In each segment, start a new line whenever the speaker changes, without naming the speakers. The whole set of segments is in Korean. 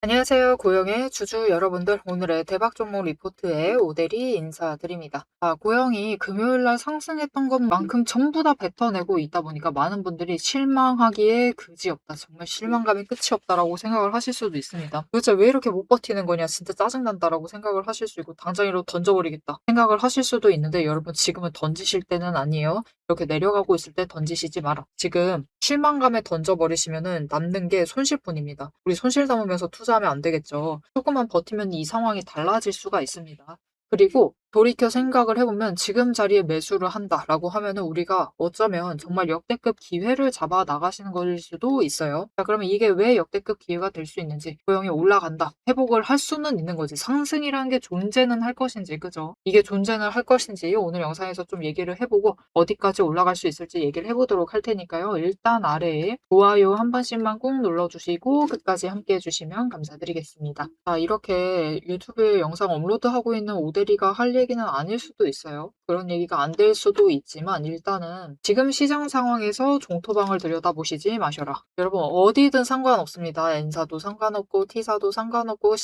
안녕하세요. 고영의 주주 여러분들. 오늘의 대박 종목 리포트에 오대리 인사드립니다. 고영이 금요일 날 상승했던 것만큼 전부 다 뱉어내고 있다 보니까 많은 분들이 실망하기에 그지없다. 정말 실망감이 끝이 없다라고 생각을 하실 수도 있습니다. 도대체 왜 이렇게 못 버티는 거냐? 진짜 짜증난다라고 생각을 하실 수 있고 당장이라도 던져버리겠다 생각을 하실 수도 있는데 여러분 지금은 던지실 때는 아니에요. 이렇게 내려가고 있을 때 던지시지 마라. 지금 실망감에 던져버리시면은 남는 게 손실뿐입니다. 우리 손실 담으면서 투자하면 안 되겠죠. 조금만 버티면 이 상황이 달라질 수가 있습니다. 그리고 돌이켜 생각을 해보면 지금 자리에 매수를 한다라고 하면은 우리가 어쩌면 정말 역대급 기회를 잡아 나가시는 것일 수도 있어요. 자, 그러면 이게 왜 역대급 기회가 될 수 있는지, 고용이 올라간다, 회복을 할 수는 있는 거지. 상승이라는 게 존재는 할 것인지, 그죠? 이게 존재는 할 것인지 오늘 영상에서 좀 얘기를 해보고 어디까지 올라갈 수 있을지 얘기를 해보도록 할 테니까요. 일단 아래에 좋아요 한 번씩만 꾹 눌러주시고 끝까지 함께 해주시면 감사드리겠습니다. 자, 이렇게 유튜브에 영상 업로드하고 있는 오대리가 할 얘기는 아닐 수도 있어요. 그런 얘기가 안 될 수도 있지만 일단은 지금 시장 상황에서 종토방을 들여다보시지 마셔라. 여러분 어디든 상관없습니다. N사도 상관없고 T사도 상관없고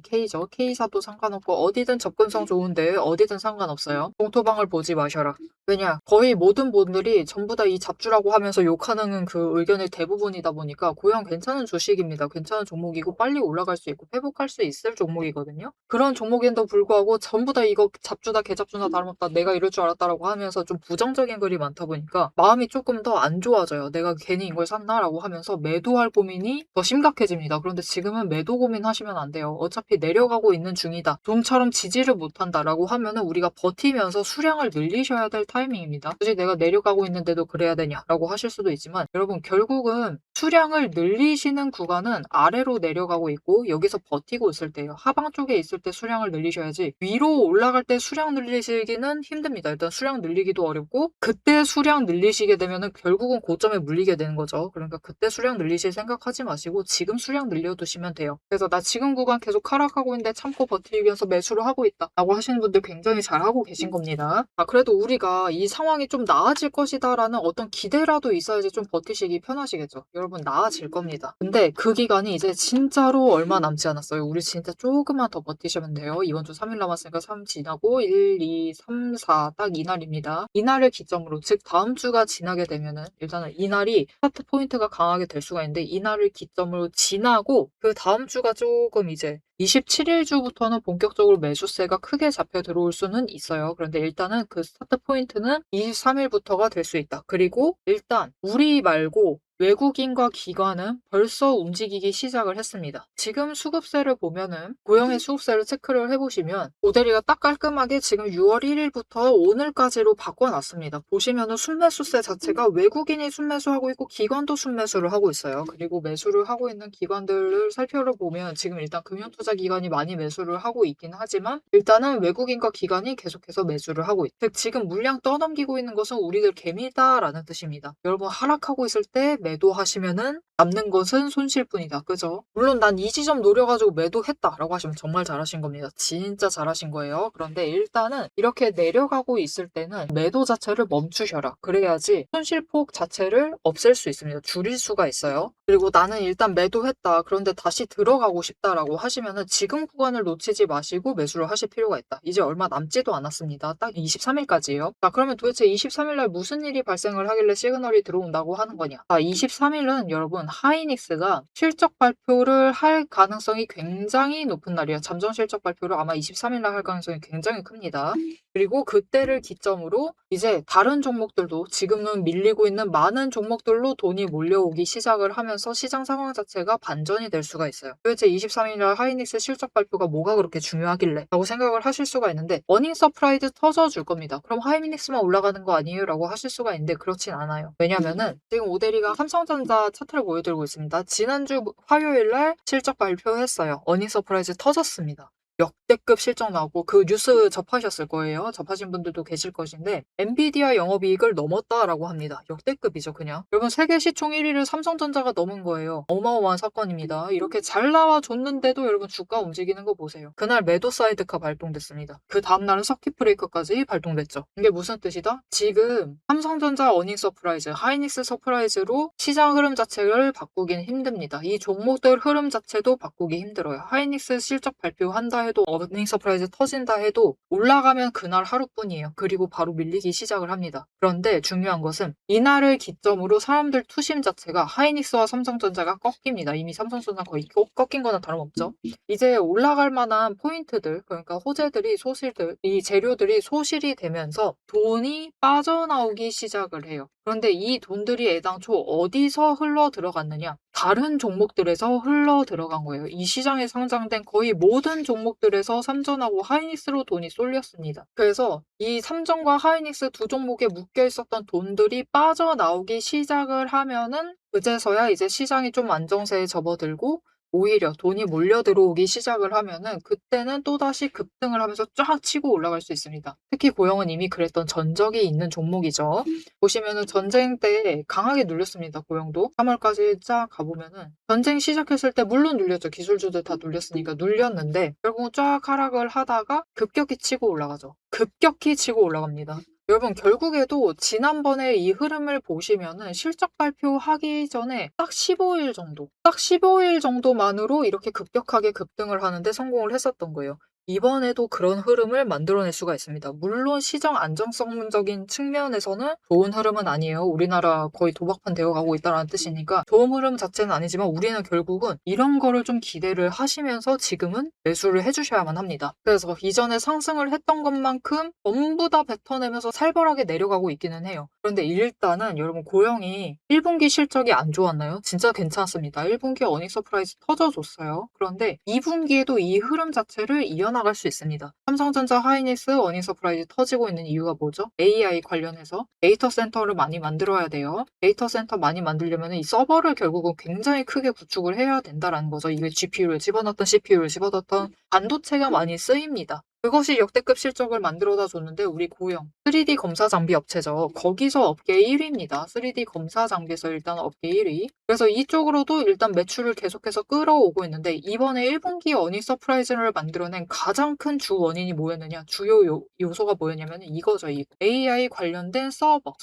K죠. K사도 상관없고 어디든 접근성 좋은데 어디든 상관없어요. 종토방을 보지 마셔라. 왜냐? 거의 모든 분들이 전부 다 이 잡주라고 하면서 욕하는 그 의견의 대부분이다 보니까 고형 괜찮은 주식입니다. 괜찮은 종목이고 빨리 올라갈 수 있고 회복할 수 있을 종목이거든요. 그런 종목인데도 불구하고 전부 다 이거 잡주다 개잡주나 다름없다 내가 이럴 줄 알았다라고 하면서 좀 부정적인 글이 많다 보니까 마음이 조금 더 안 좋아져요. 내가 괜히 이걸 샀나라고 하면서 매도할 고민이 더 심각해집니다. 그런데 지금은 매도 고민하시면 안 돼요. 어차피 내려가고 있는 중이다. 좀처럼 지지를 못한다라고 하면은 우리가 버티면서 수량을 늘리셔야 될 타이밍입니다. 굳이 내가 내려가고 있는데도 그래야 되냐라고 하실 수도 있지만 여러분 결국은 수량을 늘리시는 구간은 아래로 내려가고 있고 여기서 버티고 있을 때예요. 하방 쪽에 있을 때 수량을 늘리셔야지 위로 올라갈 때 수량 늘리시기는 힘듭니다. 일단 수량 늘리기도 어렵고 그때 수량 늘리시게 되면은 결국은 고점에 물리게 되는 거죠. 그러니까 그때 수량 늘리실 생각하지 마시고 지금 수량 늘려두시면 돼요. 그래서 나 지금 구간 계속 하락하고 있는데 참고 버티기 위해서 매수를 하고 있다 라고 하시는 분들 굉장히 잘하고 계신 겁니다. 그래도 우리가 이 상황이 좀 나아질 것이다 라는 어떤 기대라도 있어야지 좀 버티시기 편하시겠죠. 여러분 나아질 겁니다. 근데 그 기간이 이제 진짜로 얼마 남지 않았어요. 우리 진짜 조금만 더 버티시면 돼요. 이번 주 3일 남았으니까 3 지나고 1, 2, 3, 4 딱 이날입니다. 이날을 기점으로 즉 다음 주가 지나게 되면은 일단은 이날이 스타트 포인트가 강하게 될 수가 있는데 이날을 기점으로 지나고 그 다음 주가 조금 이제 27일 주부터는 본격적으로 매수세가 크게 잡혀 들어올 수는 있어요. 그런데 일단은 그 스타트 포인트는 23일부터가 될 수 있다. 그리고 일단 우리 말고 외국인과 기관은 벌써 움직이기 시작을 했습니다. 지금 수급세를 보면은 고형의 수급세를 체크를 해보시면 오데리가 딱 깔끔하게 지금 6월 1일부터 오늘까지로 바꿔놨습니다. 보시면은 순매수세 자체가 외국인이 순매수하고 있고 기관도 순매수를 하고 있어요. 그리고 매수를 하고 있는 기관들을 살펴보면 지금 일단 금융투자기관이 많이 매수를 하고 있긴 하지만 일단은 외국인과 기관이 계속해서 매수를 하고 있다. 즉 지금 물량 떠넘기고 있는 것은 우리들 개미다라는 뜻입니다. 여러분 하락하고 있을 때 매도하시면은 남는 것은 손실뿐이다. 그죠? 물론 난 이 지점 노려가지고 매도했다라고 하시면 정말 잘하신 겁니다. 진짜 잘하신 거예요. 그런데 일단은 이렇게 내려가고 있을 때는 매도 자체를 멈추셔라. 그래야지 손실폭 자체를 없앨 수 있습니다. 줄일 수가 있어요. 그리고 나는 일단 매도했다. 그런데 다시 들어가고 싶다라고 하시면은 지금 구간을 놓치지 마시고 매수를 하실 필요가 있다. 이제 얼마 남지도 않았습니다. 딱 23일까지예요. 자, 그러면 도대체 23일 날 무슨 일이 발생을 하길래 시그널이 들어온다고 하는 거냐? 23일은 여러분 하이닉스가 실적 발표를 할 가능성이 굉장히 높은 날이에요. 잠정 실적 발표를 아마 23일 날 할 가능성이 굉장히 큽니다. 그리고 그때를 기점으로 이제 다른 종목들도 지금은 밀리고 있는 많은 종목들로 돈이 몰려오기 시작을 하면서 시장 상황 자체가 반전이 될 수가 있어요. 도대체 23일 날 하이닉스 실적 발표가 뭐가 그렇게 중요하길래 라고 생각을 하실 수가 있는데 어닝 서프라이즈 터져줄 겁니다. 그럼 하이닉스만 올라가는 거 아니에요? 라고 하실 수가 있는데 그렇진 않아요. 왜냐면은 지금 오데리가 삼성전자 차트를 보여드리고 있습니다. 지난주 화요일 날 실적 발표했어요. 어닝 서프라이즈 터졌습니다. 역대급 실적 나오고 그 뉴스 접하셨을 거예요. 접하신 분들도 계실 것인데 엔비디아 영업이익을 넘었다라고 합니다. 역대급이죠 그냥. 여러분 세계 시총 1위를 삼성전자가 넘은 거예요. 어마어마한 사건입니다. 이렇게 잘 나와줬는데도 여러분 주가 움직이는 거 보세요. 그날 매도 사이드카 발동됐습니다. 그 다음날은 서킷 브레이커까지 발동됐죠. 이게 무슨 뜻이다? 지금 삼성전자 어닝 서프라이즈, 하이닉스 서프라이즈로 시장 흐름 자체를 바꾸긴 힘듭니다. 이 종목들 흐름 자체도 바꾸기 힘들어요. 하이닉스 실적 발표한다 해도 어닝 서프라이즈 터진다 해도 올라가면 그날 하루뿐이에요. 그리고 바로 밀리기 시작을 합니다. 그런데 중요한 것은 이날을 기점으로 사람들 투심 자체가 하이닉스와 삼성전자가 꺾입니다. 이미 삼성전자 거의 꺾인 거는 다름없죠. 이제 올라갈 만한 포인트들, 그러니까 호재들이 소실들, 이 재료들이 소실이 되면서 돈이 빠져나오기 시작을 해요. 그런데 이 돈들이 애당초 어디서 흘러 들어갔느냐? 다른 종목들에서 흘러 들어간 거예요. 이 시장에 상장된 거의 모든 종목들에서 삼전하고 하이닉스로 돈이 쏠렸습니다. 그래서 이 삼전과 하이닉스 두 종목에 묶여 있었던 돈들이 빠져나오기 시작을 하면은 그제서야 이제 시장이 좀 안정세에 접어들고 오히려 돈이 몰려 들어오기 시작을 하면은 그때는 또다시 급등을 하면서 쫙 치고 올라갈 수 있습니다. 특히 고영은 이미 그랬던 전적이 있는 종목이죠. 보시면은 전쟁 때 강하게 눌렸습니다. 고영도 3월까지 쫙 가보면은 전쟁 시작했을 때 물론 눌렸죠. 기술주들 다 눌렸으니까 눌렸는데 결국은 쫙 하락을 하다가 급격히 치고 올라가죠. 급격히 치고 올라갑니다. 여러분 결국에도 지난번에 이 흐름을 보시면은 실적 발표하기 전에 딱 15일 정도, 딱 15일 정도만으로 이렇게 급격하게 급등을 하는데 성공을 했었던 거예요. 이번에도 그런 흐름을 만들어낼 수가 있습니다. 물론 시장 안정성적인 측면에서는 좋은 흐름은 아니에요. 우리나라 거의 도박판 되어가고 있다는 뜻이니까 좋은 흐름 자체는 아니지만 우리는 결국은 이런 거를 좀 기대를 하시면서 지금은 매수를 해주셔야만 합니다. 그래서 이전에 상승을 했던 것만큼 전부 다 뱉어내면서 살벌하게 내려가고 있기는 해요. 그런데 일단은 여러분 고영이 1분기 실적이 안 좋았나요? 진짜 괜찮습니다. 1분기 어닝 서프라이즈 터져줬어요. 그런데 2분기에도 이 흐름 자체를 이어나갈 수 있습니다. 삼성전자 하이닉스 어닝 서프라이즈 터지고 있는 이유가 뭐죠? AI 관련해서 데이터 센터를 많이 만들어야 돼요. 데이터 센터 많이 만들려면 이 서버를 결국은 굉장히 크게 구축을 해야 된다는 거죠. 이게 GPU를 집어넣던 CPU를 집어넣던 반도체가 많이 쓰입니다. 그것이 역대급 실적을 만들어다 줬는데 우리 고영 3D 검사 장비 업체죠. 거기서 업계 1위입니다. 3D 검사 장비에서 일단 업계 1위. 그래서 이쪽으로도 일단 매출을 계속해서 끌어오고 있는데 이번에 1분기 어닝 서프라이즈를 만들어낸 가장 큰 주 원인이 뭐였느냐? 주요 요소가 뭐였냐면 이거죠. 이 AI 관련된 서버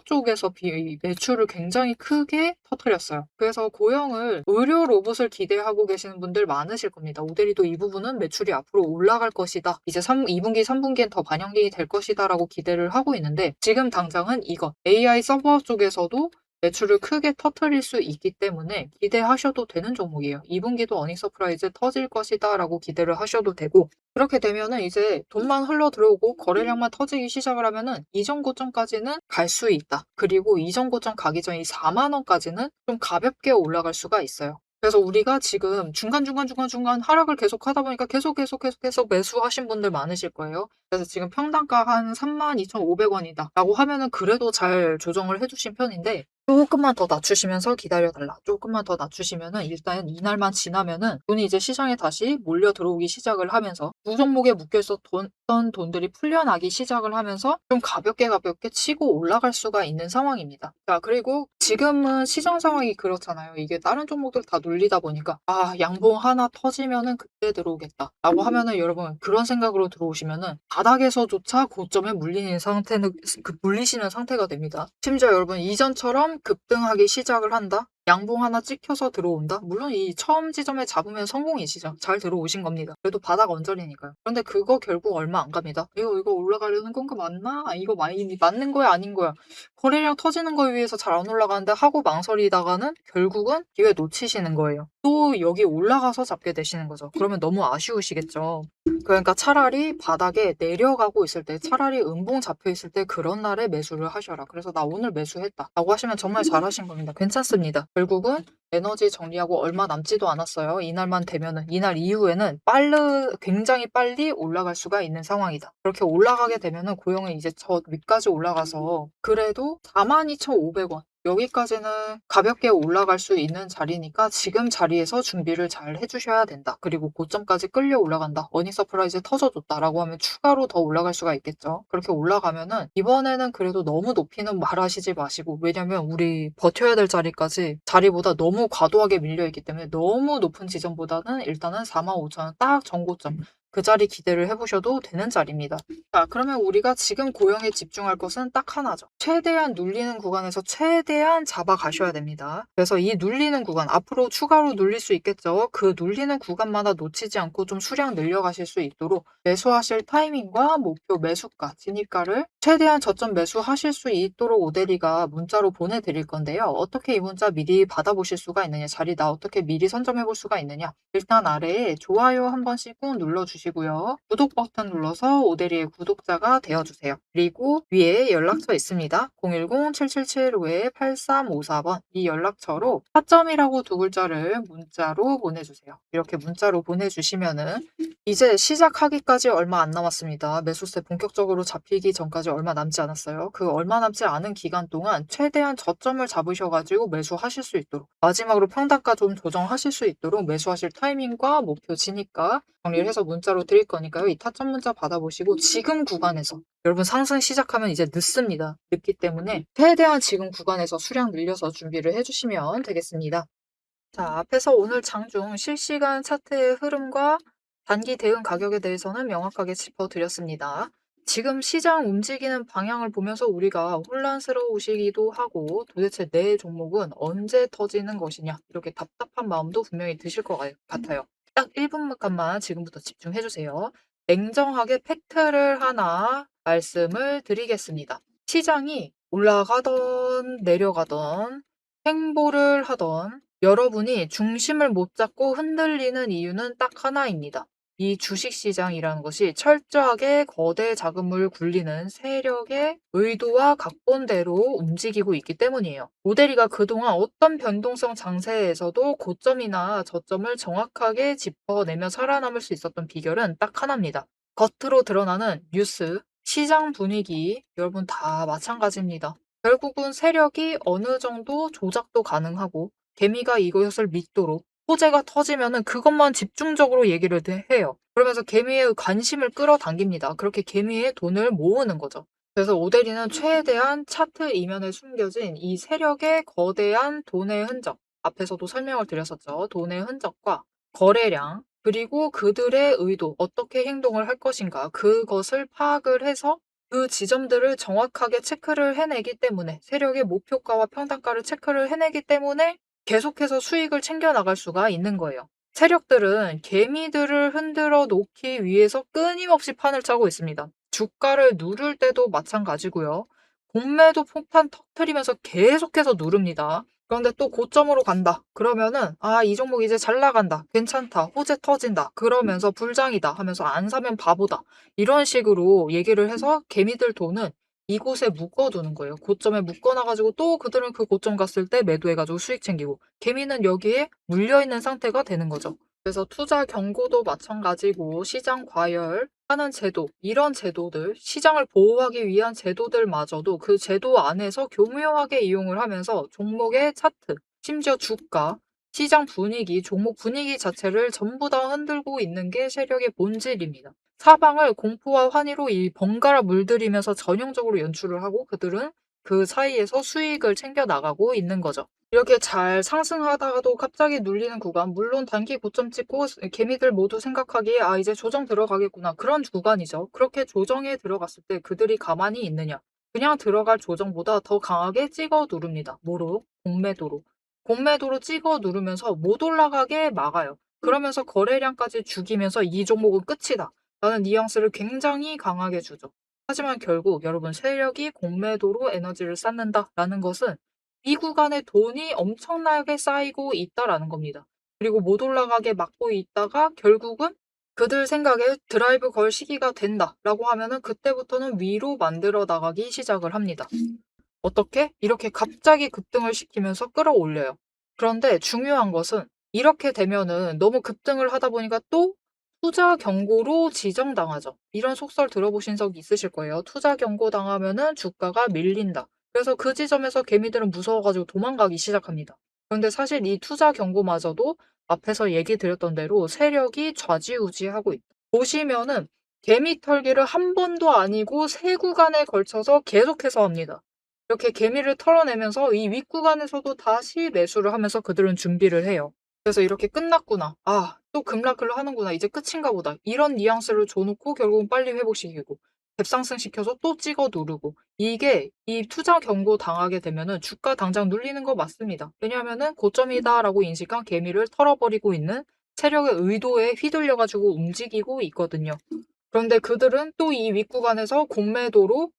쪽에서 매출을 굉장히 크게 터뜨렸어요. 그래서 고영을 의료 로봇을 기대하고 계시는 분들 많으실 겁니다. 오데리도 이 부분은 매출이 앞으로 올라갈 것이다. 이제 2분기, 3분기엔 더 반영이 될 것이다 라고 기대를 하고 있는데 지금 당장은 이거 AI 서버 쪽에서도 매출을 크게 터뜨릴 수 있기 때문에 기대하셔도 되는 종목이에요. 2분기도 어닝 서프라이즈 터질 것이다 라고 기대를 하셔도 되고 그렇게 되면은 이제 돈만 흘러 들어오고 거래량만 터지기 시작을 하면은 이전 고점까지는 갈 수 있다. 그리고 이전 고점 가기 전 이 4만 원까지는 좀 가볍게 올라갈 수가 있어요. 그래서 우리가 지금 중간 하락을 계속 하다 보니까 계속 매수하신 분들 많으실 거예요. 그래서 지금 평단가 한 32,500원이다 라고 하면은 그래도 잘 조정을 해주신 편인데 조금만 더 낮추시면서 기다려달라. 조금만 더 낮추시면은 일단 이날만 지나면은 돈이 이제 시장에 다시 몰려 들어오기 시작을 하면서 두 종목에 묶여있었던 돈들이 풀려나기 시작을 하면서 좀 가볍게 치고 올라갈 수가 있는 상황입니다. 자, 그리고 지금은 시장 상황이 그렇잖아요. 이게 다른 종목들 다 눌리다 보니까 양봉 하나 터지면은 그때 들어오겠다 라고 하면은 여러분 그런 생각으로 들어오시면은 바닥에서조차 고점에 물리시는 상태가 됩니다. 심지어 여러분 이전처럼 급등하기 시작을 한다? 양봉 하나 찍혀서 들어온다? 물론 이 처음 지점에 잡으면 성공이시죠. 잘 들어오신 겁니다. 그래도 바닥 언저리니까요. 그런데 그거 결국 얼마 안 갑니다. 이거 올라가려는 건가 맞나? 이거 많이 맞는 거야 아닌 거야? 거래량 터지는 거 위해서 잘 안 올라가는데 하고 망설이다가는 결국은 기회 놓치시는 거예요. 또 여기 올라가서 잡게 되시는 거죠. 그러면 너무 아쉬우시겠죠. 그러니까 차라리 바닥에 내려가고 있을 때 차라리 음봉 잡혀 있을 때 그런 날에 매수를 하셔라. 그래서 나 오늘 매수했다 라고 하시면 정말 잘하신 겁니다. 괜찮습니다. 결국은 에너지 정리하고 얼마 남지도 않았어요. 이날만 되면은 이날 이후에는 굉장히 빨리 올라갈 수가 있는 상황이다. 그렇게 올라가게 되면은 고영은 이제 저 위까지 올라가서 그래도 42,500원 여기까지는 가볍게 올라갈 수 있는 자리니까 지금 자리에서 준비를 잘 해주셔야 된다. 그리고 고점까지 끌려 올라간다. 어닝 서프라이즈 터져줬다라고 하면 추가로 더 올라갈 수가 있겠죠. 그렇게 올라가면은 이번에는 그래도 너무 높이는 말하시지 마시고, 왜냐면 우리 버텨야 될 자리보다 너무 과도하게 밀려있기 때문에 너무 높은 지점보다는 일단은 45,000원 딱 전고점 그 자리 기대를 해보셔도 되는 자리입니다. 자, 그러면 우리가 지금 고영에 집중할 것은 딱 하나죠. 최대한 눌리는 구간에서 최대한 잡아가셔야 됩니다. 그래서 이 눌리는 구간, 앞으로 추가로 눌릴 수 있겠죠. 그 눌리는 구간마다 놓치지 않고 좀 수량 늘려가실 수 있도록 매수하실 타이밍과 목표 매수가, 진입가를 최대한 저점 매수하실 수 있도록 오데리가 문자로 보내드릴 건데요. 어떻게 이 문자 미리 받아보실 수가 있느냐, 자리 나 어떻게 미리 선점해 볼 수가 있느냐. 일단 아래에 좋아요 한 번씩 꾹 눌러주시고요. 구독 버튼 눌러서 오데리의 구독자가 되어주세요. 그리고 위에 연락처 있습니다. 010-7775-8354번 이 연락처로 타점이라고 두 글자를 문자로 보내주세요. 이렇게 문자로 보내주시면은 이제 시작하기까지 얼마 안 남았습니다. 매수세 본격적으로 잡히기 전까지 얼마 남지 않았어요. 그 얼마 남지 않은 기간 동안 최대한 저점을 잡으셔가지고 매수하실 수 있도록, 마지막으로 평단가 좀 조정하실 수 있도록 매수하실 타이밍과 목표 진입가 정리를 해서 문자로 드릴 거니까요. 이 타점 문자 받아보시고 지금 구간에서, 여러분 상승 시작하면 이제 늦습니다. 늦기 때문에 최대한 지금 구간에서 수량 늘려서 준비를 해주시면 되겠습니다. 자, 앞에서 오늘 장중 실시간 차트의 흐름과 단기 대응 가격에 대해서는 명확하게 짚어드렸습니다. 지금 시장 움직이는 방향을 보면서 우리가 혼란스러우시기도 하고, 도대체 내 종목은 언제 터지는 것이냐, 이렇게 답답한 마음도 분명히 드실 것 같아요. 딱 1분간만 지금부터 집중해주세요. 냉정하게 팩트를 하나 말씀을 드리겠습니다. 시장이 올라가던 내려가던 행보를 하던 여러분이 중심을 못 잡고 흔들리는 이유는 딱 하나입니다. 이 주식시장이라는 것이 철저하게 거대 자금을 굴리는 세력의 의도와 각본대로 움직이고 있기 때문이에요. 모델이가 그동안 어떤 변동성 장세에서도 고점이나 저점을 정확하게 짚어내며 살아남을 수 있었던 비결은 딱 하나입니다. 겉으로 드러나는 뉴스, 시장 분위기, 여러분 다 마찬가지입니다. 결국은 세력이 어느 정도 조작도 가능하고, 개미가 이것을 믿도록 호재가 터지면은 그것만 집중적으로 얘기를 해요. 그러면서 개미의 관심을 끌어당깁니다. 그렇게 개미의 돈을 모으는 거죠. 그래서 오데리는 최대한 차트 이면에 숨겨진 이 세력의 거대한 돈의 흔적, 앞에서도 설명을 드렸었죠. 돈의 흔적과 거래량, 그리고 그들의 의도, 어떻게 행동을 할 것인가, 그것을 파악을 해서 그 지점들을 정확하게 체크를 해내기 때문에, 세력의 목표가와 평단가를 체크를 해내기 때문에 계속해서 수익을 챙겨나갈 수가 있는 거예요. 세력들은 개미들을 흔들어 놓기 위해서 끊임없이 판을 짜고 있습니다. 주가를 누를 때도 마찬가지고요. 공매도 폭탄 터트리면서 계속해서 누릅니다. 그런데 또 고점으로 간다. 그러면은 이 종목 이제 잘 나간다. 괜찮다. 호재 터진다. 그러면서 불장이다 하면서 안 사면 바보다. 이런 식으로 얘기를 해서 개미들 돈은 이곳에 묶어두는 거예요. 고점에 묶어놔가지고 또 그들은 그 고점 갔을 때 매도해가지고 수익 챙기고, 개미는 여기에 물려있는 상태가 되는 거죠. 그래서 투자 경고도 마찬가지고, 시장 과열하는 제도, 이런 제도들, 시장을 보호하기 위한 제도들마저도 그 제도 안에서 교묘하게 이용을 하면서 종목의 차트, 심지어 주가, 시장 분위기, 종목 분위기 자체를 전부 다 흔들고 있는 게 세력의 본질입니다. 사방을 공포와 환희로 이 번갈아 물들이면서 전형적으로 연출을 하고, 그들은 그 사이에서 수익을 챙겨 나가고 있는 거죠. 이렇게 잘 상승하다가도 갑자기 눌리는 구간, 물론 단기 고점 찍고 개미들 모두 생각하기에 이제 조정 들어가겠구나, 그런 구간이죠. 그렇게 조정에 들어갔을 때 그들이 가만히 있느냐, 그냥 들어갈 조정보다 더 강하게 찍어 누릅니다. 뭐로? 공매도로. 공매도로 찍어 누르면서 못 올라가게 막아요. 그러면서 거래량까지 죽이면서 이 종목은 끝이다 라는 뉘앙스를 굉장히 강하게 주죠. 하지만 결국 여러분, 세력이 공매도로 에너지를 쌓는다라는 것은 이 구간에 돈이 엄청나게 쌓이고 있다라는 겁니다. 그리고 못 올라가게 막고 있다가 결국은 그들 생각에 드라이브 걸 시기가 된다라고 하면은 그때부터는 위로 만들어 나가기 시작을 합니다. 어떻게? 이렇게 갑자기 급등을 시키면서 끌어올려요. 그런데 중요한 것은 이렇게 되면은 너무 급등을 하다 보니까 또 투자 경고로 지정당하죠. 이런 속설 들어보신 적 있으실 거예요. 투자 경고 당하면은 주가가 밀린다. 그래서 그 지점에서 개미들은 무서워 가지고 도망가기 시작합니다. 그런데 사실 이 투자 경고마저도 앞에서 얘기 드렸던 대로 세력이 좌지우지하고 있다. 보시면은 개미 털기를 한 번도 아니고 3구간에 걸쳐서 계속해서 합니다. 이렇게 개미를 털어내면서 이 윗구간에서도 다시 매수를 하면서 그들은 준비를 해요. 그래서 이렇게 끝났구나. 아, 또 급락을 하는구나. 이제 끝인가 보다. 이런 뉘앙스를 줘놓고 결국은 빨리 회복시키고 갭상승 시켜서 또 찍어 누르고 이게 이 투자 경고 당하게 되면은 주가 당장 눌리는 거 맞습니다. 왜냐하면은 고점이다라고 인식한 개미를 털어버리고 있는 세력의 의도에 휘둘려 가지고 움직이고 있거든요. 그런데 그들은 또 이 윗구간에서 공매도로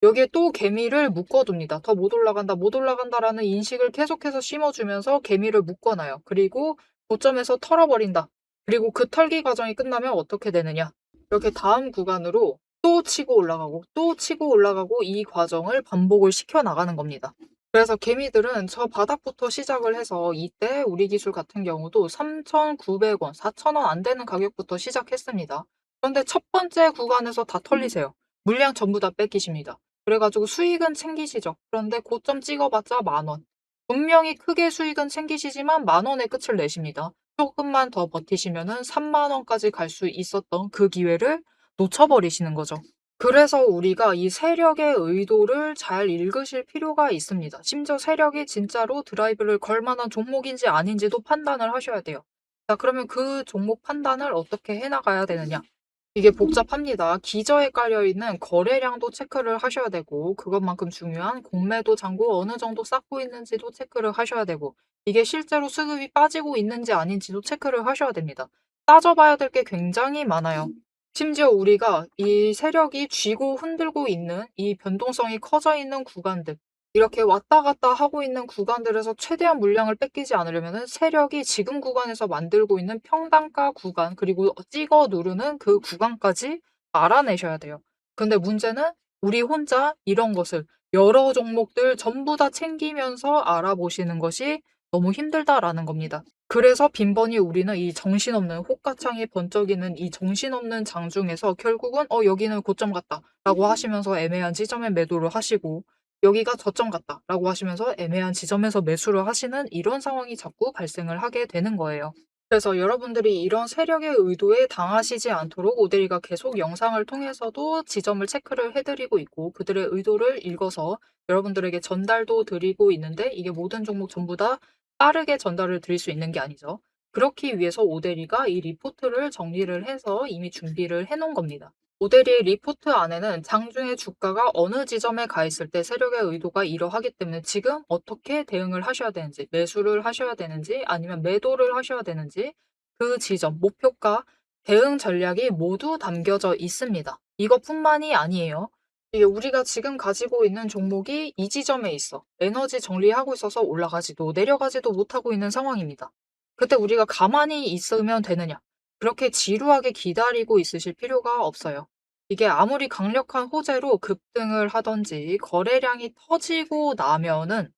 여기에 또 개미를 묶어둡니다. 더 못 올라간다, 못 올라간다라는 인식을 계속해서 심어주면서 개미를 묶어놔요. 그리고 고점에서 털어버린다. 그리고 그 털기 과정이 끝나면 어떻게 되느냐. 이렇게 다음 구간으로 또 치고 올라가고 또 치고 올라가고 이 과정을 반복을 시켜 나가는 겁니다. 그래서 개미들은 저 바닥부터 시작을 해서 이때 우리 기술 같은 경우도 3,900원, 4,000원 안 되는 가격부터 시작했습니다. 그런데 첫 번째 구간에서 다 털리세요. 물량 전부 다 뺏기십니다. 그래가지고 수익은 챙기시죠. 그런데 고점 찍어봤자 10,000원. 분명히 크게 수익은 챙기시지만 10,000원의 끝을 내십니다. 조금만 더 버티시면은 30,000원까지 갈 수 있었던 그 기회를 놓쳐버리시는 거죠. 그래서 우리가 이 세력의 의도를 잘 읽으실 필요가 있습니다. 심지어 세력이 진짜로 드라이브를 걸 만한 종목인지 아닌지도 판단을 하셔야 돼요. 자, 그러면 그 종목 판단을 어떻게 해나가야 되느냐? 이게 복잡합니다. 기저에 깔려있는 거래량도 체크를 하셔야 되고 그것만큼 중요한 공매도 잔고 어느 정도 쌓고 있는지도 체크를 하셔야 되고 이게 실제로 수급이 빠지고 있는지 아닌지도 체크를 하셔야 됩니다. 따져봐야 될 게 굉장히 많아요. 심지어 우리가 이 세력이 쥐고 흔들고 있는 이 변동성이 커져 있는 구간들 이렇게 왔다 갔다 하고 있는 구간들에서 최대한 물량을 뺏기지 않으려면 세력이 지금 구간에서 만들고 있는 평단가 구간 그리고 찍어 누르는 그 구간까지 알아내셔야 돼요. 근데 문제는 우리 혼자 이런 것을 여러 종목들 전부 다 챙기면서 알아보시는 것이 너무 힘들다라는 겁니다. 그래서 빈번히 우리는 이 정신없는 호가창이 번쩍이는 이 정신없는 장중에서 결국은 여기는 고점 같다 라고 하시면서 애매한 지점에 매도를 하시고 여기가 저점 같다 라고 하시면서 애매한 지점에서 매수를 하시는 이런 상황이 자꾸 발생을 하게 되는 거예요. 그래서 여러분들이 이런 세력의 의도에 당하시지 않도록 오데리가 계속 영상을 통해서도 지점을 체크를 해드리고 있고 그들의 의도를 읽어서 여러분들에게 전달도 드리고 있는데 이게 모든 종목 전부 다 빠르게 전달을 드릴 수 있는 게 아니죠. 그렇기 위해서 오데리가 이 리포트를 정리를 해서 이미 준비를 해 놓은 겁니다. 오데리의 리포트 안에는 장중에 주가가 어느 지점에 가 있을 때 세력의 의도가 이러하기 때문에 지금 어떻게 대응을 하셔야 되는지, 매수를 하셔야 되는지, 아니면 매도를 하셔야 되는지, 그 지점, 목표가, 대응 전략이 모두 담겨져 있습니다. 이것뿐만이 아니에요. 이게 우리가 지금 가지고 있는 종목이 이 지점에 있어. 에너지 정리하고 있어서 올라가지도 내려가지도 못하고 있는 상황입니다. 그때 우리가 가만히 있으면 되느냐? 그렇게 지루하게 기다리고 있으실 필요가 없어요. 이게 아무리 강력한 호재로 급등을 하든지 거래량이 터지고 나면은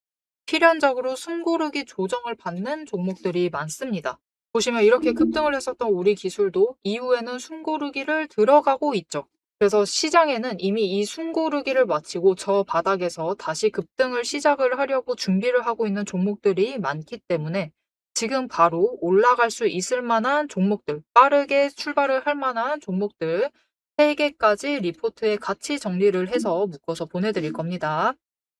필연적으로 숨고르기 조정을 받는 종목들이 많습니다. 보시면 이렇게 급등을 했었던 우리 기술도 이후에는 숨고르기를 들어가고 있죠. 그래서 시장에는 이미 이 숨고르기를 마치고 저 바닥에서 다시 급등을 시작을 하려고 준비를 하고 있는 종목들이 많기 때문에 지금 바로 올라갈 수 있을 만한 종목들, 빠르게 출발을 할 만한 종목들 3개까지 리포트에 같이 정리를 해서 묶어서 보내드릴 겁니다.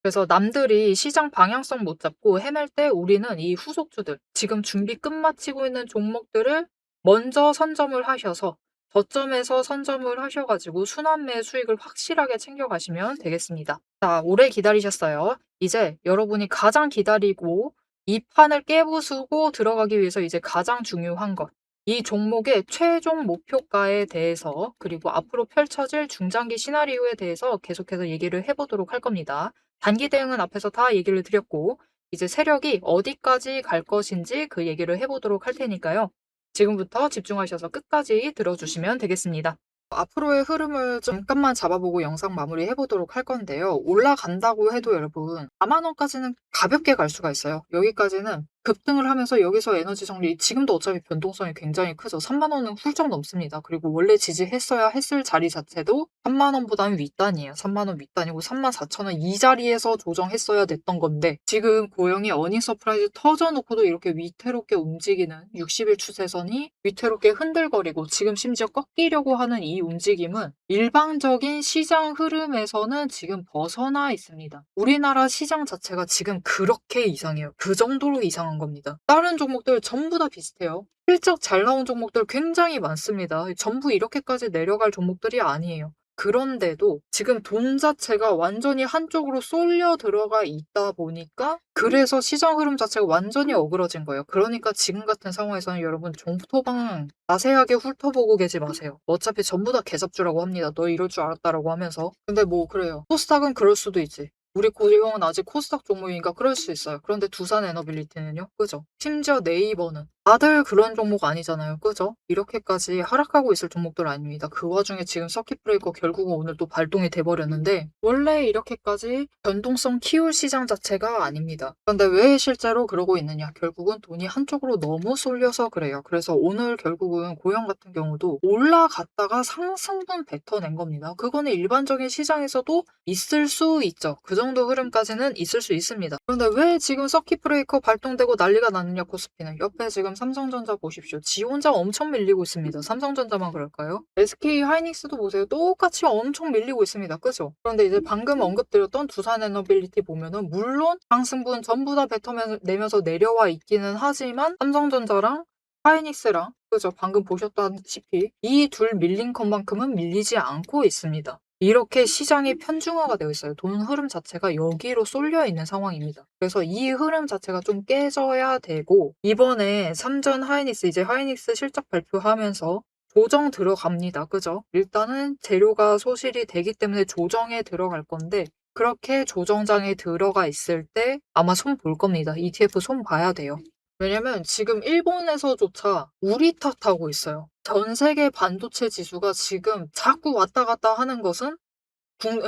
그래서 남들이 시장 방향성 못 잡고 헤맬 때 우리는 이 후속주들, 지금 준비 끝마치고 있는 종목들을 먼저 선점을 하셔서 저점에서 선점을 하셔가지고 순환매 수익을 확실하게 챙겨가시면 되겠습니다. 자, 오래 기다리셨어요. 이제 여러분이 가장 기다리고 이 판을 깨부수고 들어가기 위해서 이제 가장 중요한 것. 이 종목의 최종 목표가에 대해서 그리고 앞으로 펼쳐질 중장기 시나리오에 대해서 계속해서 얘기를 해보도록 할 겁니다. 단기 대응은 앞에서 다 얘기를 드렸고 이제 세력이 어디까지 갈 것인지 그 얘기를 해보도록 할 테니까요. 지금부터 집중하셔서 끝까지 들어주시면 되겠습니다. 앞으로의 흐름을 잠깐만 잡아보고 영상 마무리 해보도록 할 건데요. 올라간다고 해도 여러분 4만 원까지는 가볍게 갈 수가 있어요. 여기까지는 급등을 하면서 여기서 에너지 정리 지금도 어차피 변동성이 굉장히 크죠. 30,000원은 훌쩍 넘습니다. 그리고 원래 지지했어야 했을 자리 자체도 30,000원보다는 윗단이에요. 30,000원 윗단이고 34,000원 이 자리에서 조정했어야 됐던 건데 지금 고영이 어닝 서프라이즈 터져놓고도 이렇게 위태롭게 움직이는 60일 추세선이 위태롭게 흔들거리고 지금 심지어 꺾이려고 하는 이 움직임은 일방적인 시장 흐름에서는 지금 벗어나 있습니다. 우리나라 시장 자체가 지금 그렇게 이상해요. 그 정도로 이상한 겁니다. 다른 종목들 전부 다 비슷해요. 실적 잘 나온 종목들 굉장히 많습니다. 전부 이렇게까지 내려갈 종목들이 아니에요. 그런데도 지금 돈 자체가 완전히 한쪽으로 쏠려 들어가 있다 보니까 그래서 시장 흐름 자체가 완전히 어그러진 거예요. 그러니까 지금 같은 상황에서는 여러분 종토방 자세하게 훑어보고 계지 마세요. 어차피 전부 다 개잡주라고 합니다. 너 이럴 줄 알았다라고 하면서. 근데 뭐 그래요. 코스닥은 그럴 수도 있지. 우리 고용은 아직 코스닥 종목이니까 그럴 수 있어요. 그런데 두산에너빌리티는요? 그죠? 심지어 네이버는 다들 그런 종목 아니잖아요. 그죠? 이렇게까지 하락하고 있을 종목들 아닙니다. 그 와중에 지금 서킷 브레이커 결국은 오늘 또 발동이 돼버렸는데 원래 이렇게까지 변동성 키울 시장 자체가 아닙니다. 그런데 왜 실제로 그러고 있느냐? 결국은 돈이 한쪽으로 너무 쏠려서 그래요. 그래서 오늘 결국은 고영 같은 경우도 올라갔다가 상승분 뱉어낸 겁니다. 그거는 일반적인 시장에서도 있을 수 있죠. 그 정도 흐름까지는 있을 수 있습니다. 그런데 왜 지금 서킷 브레이커 발동되고 난리가 났느냐 코스피는. 옆에 지금 삼성전자 보십시오. 지 혼자 엄청 밀리고 있습니다. 삼성전자만 그럴까요? SK 하이닉스도 보세요. 똑같이 엄청 밀리고 있습니다. 그죠? 그런데 이제 방금 언급드렸던 두산에너빌리티 보면은 물론 상승분 전부 다 뱉어내면서 내려와 있기는 하지만 삼성전자랑 하이닉스랑 그죠? 방금 보셨다시피 이 둘 밀린 것만큼은 밀리지 않고 있습니다. 이렇게 시장이 편중화가 되어 있어요. 돈 흐름 자체가 여기로 쏠려 있는 상황입니다. 그래서 이 흐름 자체가 좀 깨져야 되고 이번에 삼전 하이닉스 이제 하이닉스 실적 발표하면서 조정 들어갑니다. 그죠? 일단은 재료가 소실이 되기 때문에 조정에 들어갈 건데 그렇게 조정장에 들어가 있을 때 아마 손 볼 겁니다. ETF 손 봐야 돼요. 왜냐면 지금 일본에서조차 우리 탓하고 있어요. 전 세계 반도체 지수가 지금 자꾸 왔다 갔다 하는 것은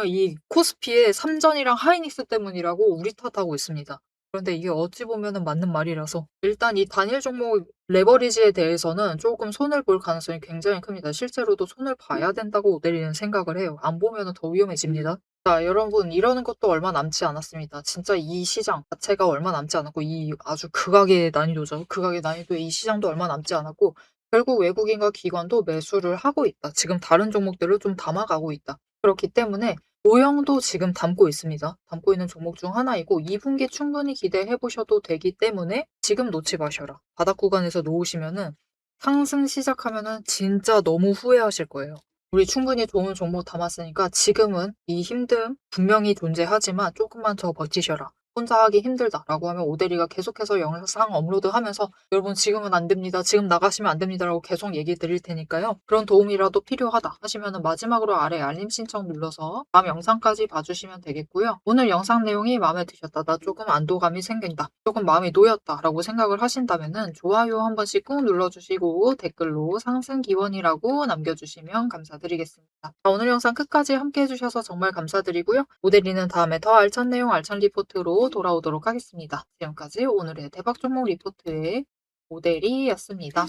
이 코스피의 삼전이랑 하이닉스 때문이라고 우리 탓하고 있습니다. 그런데 이게 어찌 보면은 맞는 말이라서 일단 이 단일 종목 레버리지에 대해서는 조금 손을 볼 가능성이 굉장히 큽니다. 실제로도 손을 봐야 된다고 오데리는 생각을 해요. 안 보면은 더 위험해집니다. 자, 여러분 이러는 것도 얼마 남지 않았습니다. 진짜 이 시장 자체가 얼마 남지 않았고 이 아주 극악의 난이도죠. 극악의 난이도의 이 시장도 얼마 남지 않았고 결국 외국인과 기관도 매수를 하고 있다. 지금 다른 종목들을 좀 담아가고 있다. 그렇기 때문에 모형도 지금 담고 있습니다. 담고 있는 종목 중 하나이고 2분기 충분히 기대해 보셔도 되기 때문에 지금 놓지 마셔라. 바닥 구간에서 놓으시면은 상승 시작하면은 진짜 너무 후회하실 거예요. 우리 충분히 좋은 종목 담았으니까 지금은 이 힘듦 분명히 존재하지만 조금만 더 버티셔라. 혼자 하기 힘들다라고 하면 오데리가 계속해서 영상 업로드하면서 여러분 지금은 안 됩니다. 지금 나가시면 안 됩니다라고 계속 얘기 드릴 테니까요. 그런 도움이라도 필요하다 하시면 마지막으로 아래 알림 신청 눌러서 다음 영상까지 봐주시면 되겠고요. 오늘 영상 내용이 마음에 드셨다. 나 조금 안도감이 생긴다. 조금 마음이 놓였다 라고 생각을 하신다면 좋아요 한 번씩 꾹 눌러주시고 댓글로 상승 기원이라고 남겨주시면 감사드리겠습니다. 자, 오늘 영상 끝까지 함께 해주셔서 정말 감사드리고요. 오데리는 다음에 더 알찬 내용 알찬 리포트로 돌아오도록 하겠습니다. 지금까지 오늘의 대박 종목 리포트의 오데리였습니다.